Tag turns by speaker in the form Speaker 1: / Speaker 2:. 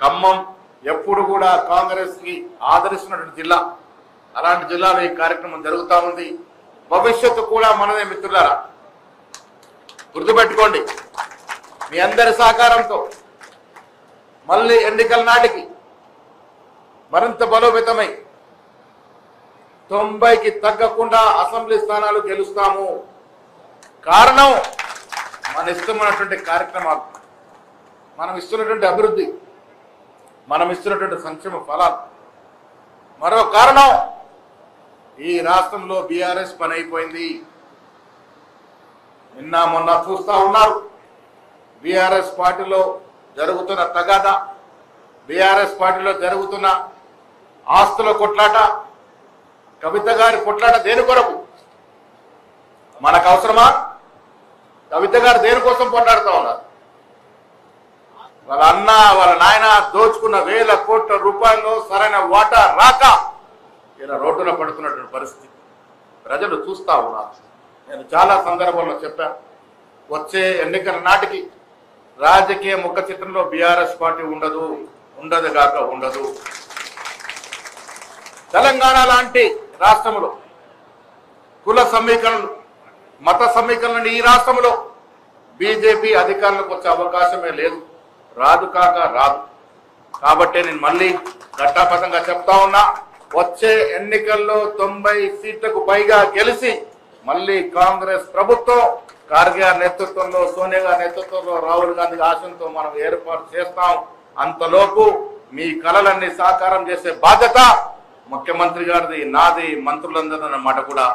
Speaker 1: ఖమ్మం ఎప్పుడు కూడా కాంగ్రెస్ కి ఆదరిస్తున్నటువంటి జిల్లా. అలాంటి జిల్లాలో ఈ కార్యక్రమం జరుగుతూ ఉంది. భవిష్యత్తు కూడా మనదే మిత్రులారా, గుర్తుపెట్టుకోండి. మీ అందరి సహకారంతో మళ్ళీ ఎన్నికల నాటికి మరింత బలోపేతమై 90కి తగ్గకుండా అసెంబ్లీ స్థానాలు గెలుస్తాము. కారణం మన ఇష్టమైనటువంటి కార్యక్రమాలు, మనం ఇస్తున్నటువంటి అభివృద్ధి, మనం ఇస్తున్నటువంటి సంక్షేమ ఫలాలు. మరో కారణం, ఈ రాష్ట్రంలో బీఆర్ఎస్ పని అయిపోయింది. నిన్న మొన్న చూస్తా ఉన్నారు బీఆర్ఎస్ పార్టీలో జరుగుతున్న తగాదా, బీఆర్ఎస్ పార్టీలో జరుగుతున్న ఆస్తుల కొట్లాట, కవిత గారి కొట్లాట. దేని కొరకు? మనకు అవసరమా? కవిత గారు దేనికోసం పోట్లాడుతూ ఉన్నారు? వాళ్ళ అన్న వాళ్ళ నాయన దోచుకున్న వేల కోట్ల రూపాయల్లో సరైన వాటా రాక ఇలా రోడ్డున పడుతున్నటువంటి పరిస్థితి ప్రజలు చూస్తా ఉన్నారు. నేను చాలా సందర్భాల్లో చెప్పాను, వచ్చే ఎన్నికల నాటికి రాజకీయ ముఖ చిత్రంలో బీఆర్ఎస్ పార్టీ ఉండదు గాక ఉండదు. తెలంగాణ లాంటి రాష్ట్రంలో కుల సమీకరణలు, మత సమీకరణలు ఈ రాష్ట్రంలో బీజేపీ అధికారంలోకి వచ్చే అవకాశమే లేదు, రాదు కాక రాదు. కాబట్టి నేను మళ్ళీ ఘట్టాపథంగా చెప్తా ఉన్నా, వచ్చే ఎన్నికల్లో 90 సీట్లకు పైగా గెలిచి మళ్ళీ కాంగ్రెస్ ప్రభుత్వం ఖార్గే నేతృత్వంలో, సోనియా గారి నేతృత్వంలో, రాహుల్ గాంధీ ఆశయంతో మనం ఏర్పాటు చేస్తాం. అంతలోపు మీ కలలన్నీ సాకారం చేసే బాధ్యత ముఖ్యమంత్రి గారిది, నాది, మంత్రులందరూ అన్నమాట కూడా